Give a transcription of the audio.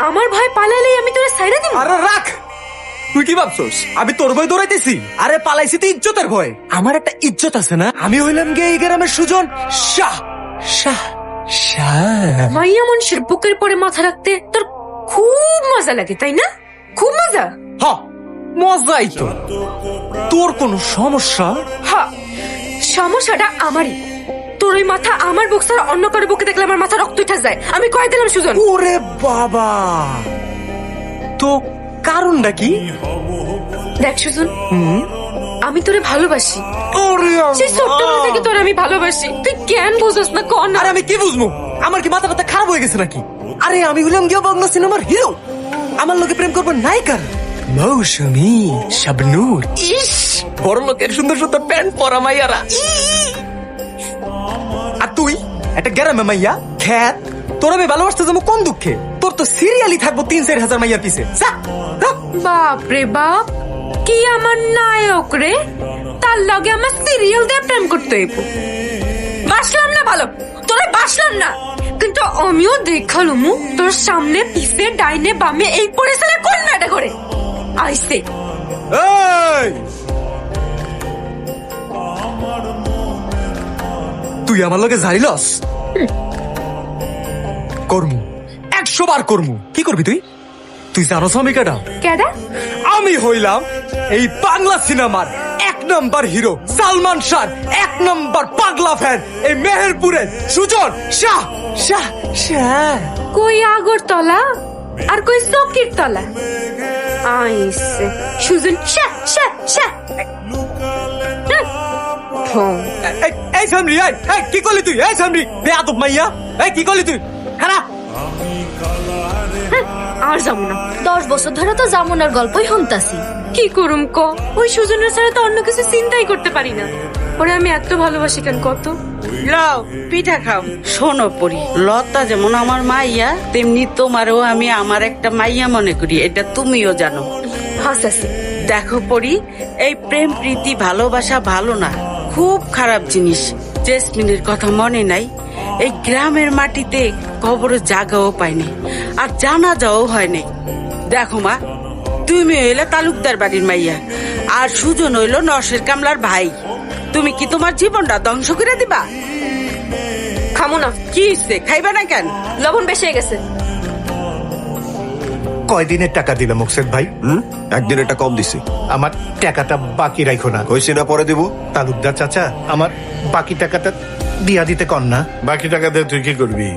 আমার ভয় পালালেই আমি তোরে ছাইড়া দিব? আরে রাখ, তুই কি ভাবছস আমি তোর ভয় দৌড়াইতেছি? আরে পালাইছি তো ইজ্জতের ভয়। আমার একটা ইজ্জত আছে না? আমি হইলাম গে এই গ্রামের সুজন শাহ শাহ শাহ। মাইয়া মানুষের বুকের পরে মাথা রাখতে তোর খুব মজা লাগে, তাই না? খুব মজা। হ, মজাই তো। তোর কোনো সমস্যা? হ্যাঁ, সমস্যাটা আমারই। তোর ওই মাথা আমার বুক ছাড়া অন্য কারো বুকে দেখলে আমার মাথা রক্ত উঠে যায়। আমি কয়ে দিলাম সুজন। ওরে বাবা, তো কারণটা কি? দেখ সুজন, আমি তোরে ভালোবাসি। ওরে সেই ছোট্টবেলা থেকে তোরে আমি ভালোবাসি। তুই কেন বুঝছ না? কোন আরে আমি কি বুঝবো? আমার কি মাথা ব্যথা খারাপ হয়ে গেছে নাকি? আরে আমি হইলাম গিয়ে বাংলা সিনেমার হিরো। আমার লোকে প্রেম করবো নায়িকার মৌসুমী শাবনূর। ইস, বড় লোকের সুন্দর সুন্দর প্যান্ট পরা মাইয়ারা। আর তুই একটা গ্রামে মাইয়া খ্যাত। তোর আমি ভালোবাসতে যাবো কোন দুঃখে? তোর তো সিরিয়ালি থাকবো 3-4 হাজার মাইয়ার পিছে। বাপ রে বাপ, কি আমার নায়ক রে! তার লগে আমার সিরিয়াল দিয়ে প্রেম করতে হইব। বাসলাম না ভালো, তোরে বাসলাম না, কিন্তু আমিও দেখালুমু তোর সামনে পিছে ডাইনে বামে এই পড়েছে না কোন নাটক করে আইছে। এই, তুই আমার লগে যাইলস? করমু, 100 বার করমু। কি করবি তুই? তুই জানোস আমি কেডা? কেডা? আমি হইলাম এই বাংলা সিনেমার 1 number hero Salman Shah, 1 number পাগলা ফ্যান এই মেহেরপুরের সুজন শাহ শাহ শাহ। কই আগরতলা আর কই চকির তলা আইছে সুজন শাহ শাহ শাহ। এই সামরি, এই কি করলি তুই? এই সামরি বেয়াদব মাইয়া, এই কি করলি তুই? খারাপ। আর যাবো না। 10 বছর ধরে তো জামুনার গল্পই শুনতাছি। কি করুম ক? ওই সুজনের ছাড়া তো অন্য কিছু চিন্তাই করতে পারি না। ওরে আমি এত ভালোবাসি কেন কত? লাও পিঠা খাও। শোনো পরি, লতা যেমন আমার মাইয়া তেমনি তোমারও আমি আমার একটা মাইয়া মনে করি, এটা তুমিও জানো। হাসাসি দেখো পরি, এই প্রেম প্রীতি ভালোবাসা ভালো না, খুব খারাপ জিনিস। জেসমিনের কথা মনে নাই? এই গ্রামের মাটিতে কবরের জায়গাও পায়নি, আর জানাজাও হয়নি। দেখো মা, তুমি হইলে তালুকদার বাড়ির মাইয়া, আর সুজন হইল নরসের কামলার ভাই। তুমি কি তোমার জীবনটা ধ্বংস করে দিবা? খামো না। কি হইছে, খাইবা না কেন? লবণ বেশি হয়ে গেছে। কয়দিনের টাকা দিলাম মোকসেদ ভাই? একদিন এটা কম দিছি। আমার টাকাটা বাকি রাখো না। কইছি না পরে দিব। তালুকদার চাচা, আমার বাকি টাকাটা দিয়া দিতে কন না। বাকি টাকা দিয়ে তুই কি করবি?